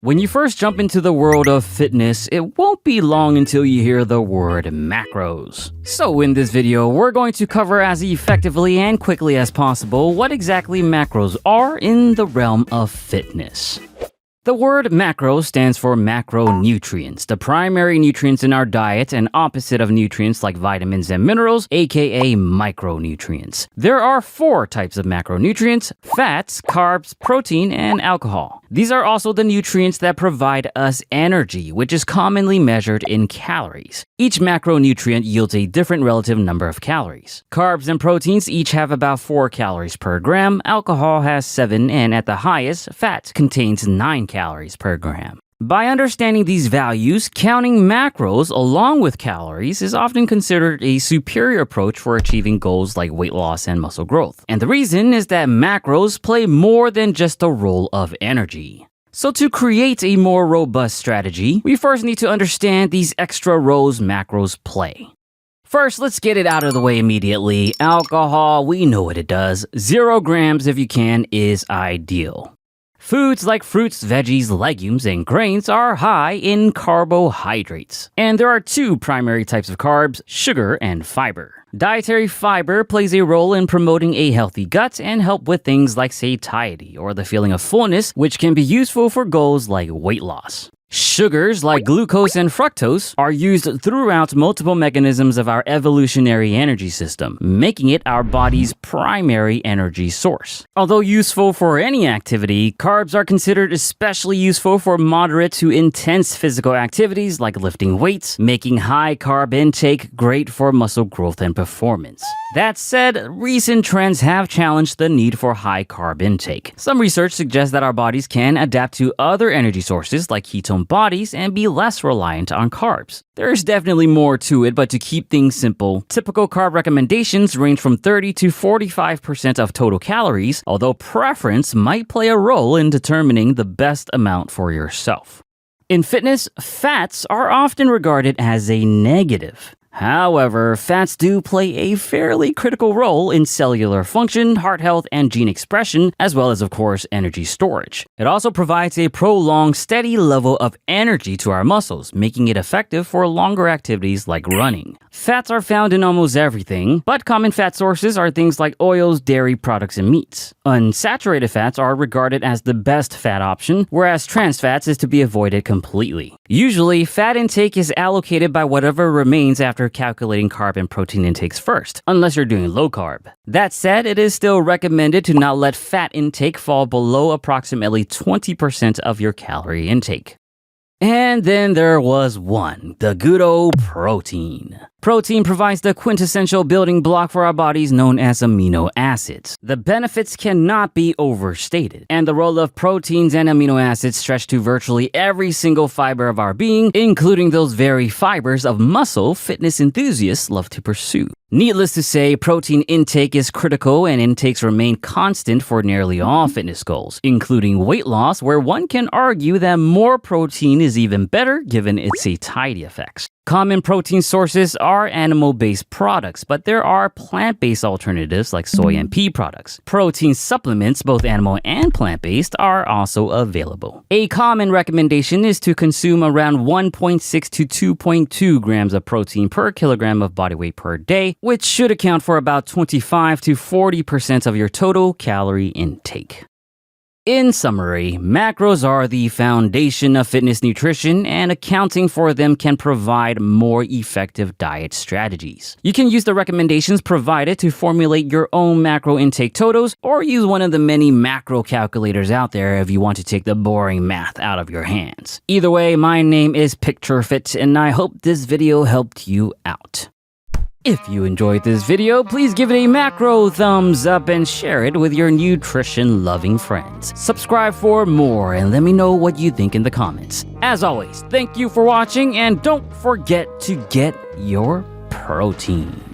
When you first jump into the world of fitness, it won't be long until you hear the word macros. So in this video, we're going to cover as effectively and quickly as possible what exactly macros are in the realm of fitness. The word macro stands for macronutrients, the primary nutrients in our diet and opposite of nutrients like vitamins and minerals, aka micronutrients. There are 4 types of macronutrients: fats, carbs, protein, and alcohol. These are also the nutrients that provide us energy, which is commonly measured in calories. Each macronutrient yields a different relative number of calories. Carbs and proteins each have about 4 calories per gram, alcohol has 7, and at the highest, fat contains 9 calories per gram. By understanding these values, counting macros along with calories is often considered a superior approach for achieving goals like weight loss and muscle growth. And the reason is that macros play more than just the role of energy. So to create a more robust strategy, we first need to understand these extra roles macros play. First, let's get it out of the way immediately. Alcohol, we know what it does. 0 grams if you can is ideal. Foods like fruits, veggies, legumes, and grains are high in carbohydrates. And there are 2 primary types of carbs: sugar and fiber. Dietary fiber plays a role in promoting a healthy gut and help with things like satiety or the feeling of fullness, which can be useful for goals like weight loss. Sugars like glucose and fructose are used throughout multiple mechanisms of our evolutionary energy system, making it our body's primary energy source. Although useful for any activity, carbs are considered especially useful for moderate to intense physical activities like lifting weights, making high carb intake great for muscle growth and performance. That said, recent trends have challenged the need for high carb intake. Some research suggests that our bodies can adapt to other energy sources like ketone bodies and be less reliant on carbs. There's definitely more to it, but to keep things simple, typical carb recommendations range from 30 to 45% of total calories, although preference might play a role in determining the best amount for yourself. In fitness, fats are often regarded as a negative. However, fats do play a fairly critical role in cellular function, heart health, and gene expression, as well as, of course, energy storage. It also provides a prolonged, steady level of energy to our muscles, making it effective for longer activities like running. Fats are found in almost everything, but common fat sources are things like oils, dairy products, and meats. Unsaturated fats are regarded as the best fat option, whereas trans fats is to be avoided completely. Usually, fat intake is allocated by whatever remains after calculating carb and protein intakes first, unless you're doing low carb. That said, it is still recommended to not let fat intake fall below approximately 20% of your calorie intake. And then there was one, the good old protein. Protein provides the quintessential building block for our bodies known as amino acids. The benefits cannot be overstated, and the role of proteins and amino acids stretch to virtually every single fiber of our being, including those very fibers of muscle fitness enthusiasts love to pursue. Needless to say, protein intake is critical and intakes remain constant for nearly all fitness goals, including weight loss, where one can argue that more protein is even better given its satiety effects. Common protein sources are animal-based products, but there are plant-based alternatives like soy and pea products. Protein supplements, both animal and plant-based, are also available. A common recommendation is to consume around 1.6 to 2.2 grams of protein per kilogram of body weight per day, which should account for about 25 to 40% of your total calorie intake. In summary, macros are the foundation of fitness nutrition, and accounting for them can provide more effective diet strategies. You can use the recommendations provided to formulate your own macro intake totals, or use one of the many macro calculators out there if you want to take the boring math out of your hands. Either way, my name is Picturefit, and I hope this video helped you out. If you enjoyed this video, please give it a macro thumbs up and share it with your nutrition-loving friends. Subscribe for more and let me know what you think in the comments. As always, thank you for watching, and don't forget to get your protein.